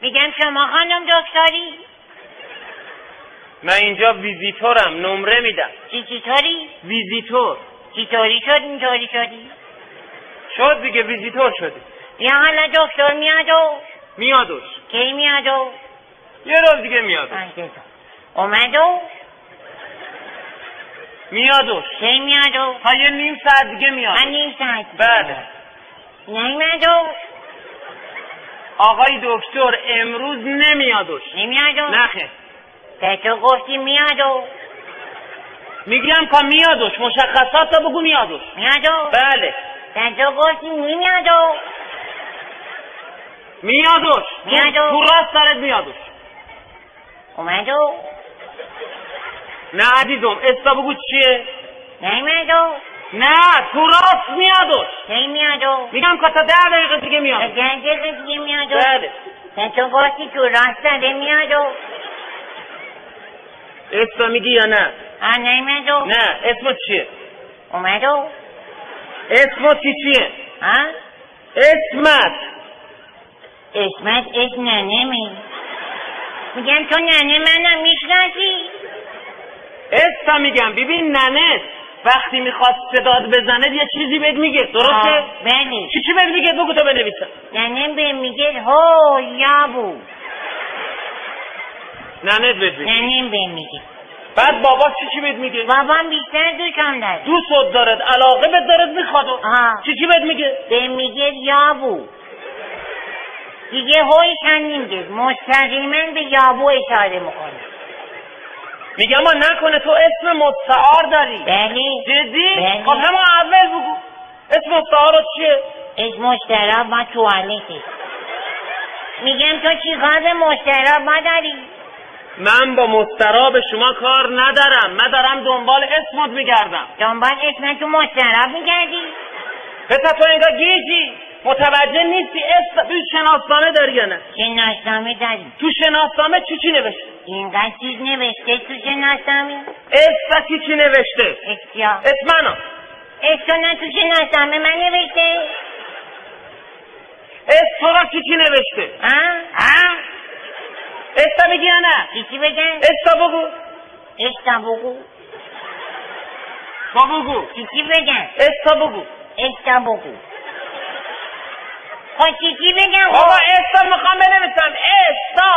میگم شما خانم دکتری؟ من اینجا ویزیتورم، نمره میدم. چطوری؟ ویزیتور. چطوری شد اینطوری شدی؟ شد دیگه، ویزیتور شدی. یا حالا دکتر میادوش؟ میادوش. کی میادوش؟ یه روز دیگه میادوش. اومدوش؟ میادوش. کی میادوش؟ تا یه نیم ساعت دیگه میادوش. نیم ساعت؟ بله. نیومدوش؟ آقای دکتر امروز نمیادوش. نمیادوش؟ نخه. تو گفتی میادوش؟ میگم که میادوش، مشخصات رو بگو. میادوش. میادوش؟ بله. تو گفتی نمیادوش؟ میادوش. میادوش؟ تو راست سرت میادوش. اومدوش؟ نه عزیزم، استا بگو چیه؟ نیومدوش؟ نه تو راست میادوش. کی میادوش؟ میگم که تا 10 دقیقه دیگه میادوش. 10 دقیقه دیگه میادوش؟ بله. تو گفتی تو راست سره میادوش؟ استا میگی یا نه؟ نیومدوش؟ نه اسمت چیه؟ اومدوش؟ اسمت چیه؟ اسمت اسم ننه میگم تو ننه منم میشناسی؟ استا میگم ببین ننه وقتی میخواد صداد بزنه یه چیزی بهت میگه، درسته؟ بله. چی بهت میگه؟ بگو تو بنویسم. ننه بهت میگه هو یابو. ننه بهت میگه. ننه بهت میگه. بعد بابا چی بهت میگه؟ بابام بیشتر دوستم داره. دوست دارد، علاقه بهت دارد، میخواد. چی بهت میگه؟ بهت میگه یابو. دیگه هویش هم نمیگه، مستقیما به یابو اشاره میکنه. میگم ما نکنه تو اسم مستعار داری؟ بله. جدی؟ بله. خب همون اول بگو اسم مستعارت چیه؟ اسم مستعار با توالته. میگم تو چی کار مستعار با داری؟ من با مستعار شما کار ندارم، من دارم دنبال اسمت میگردم. دنبال اسم تو مستعار میگردی؟ پسر تو انگار گیجی، متوجه نیستی. اسم شناسنامه داری یا نه؟ شناسنامه داری. تو شناسنامه چی نوشته؟ اینقدر چیز نوشته تو شناسنامه؟ اسم چی نوشته؟ اسمنو. اسم نه تو شناسنامه من نوشته؟ اسم را چی نوشته؟ استا بگی یا نه؟ چی بگن؟ استا بگو. استا بگو. بگو. چی بگن؟ استا بگو. استا بگو. خب چی بگن؟ بابا استا میخوام بنویسم. استا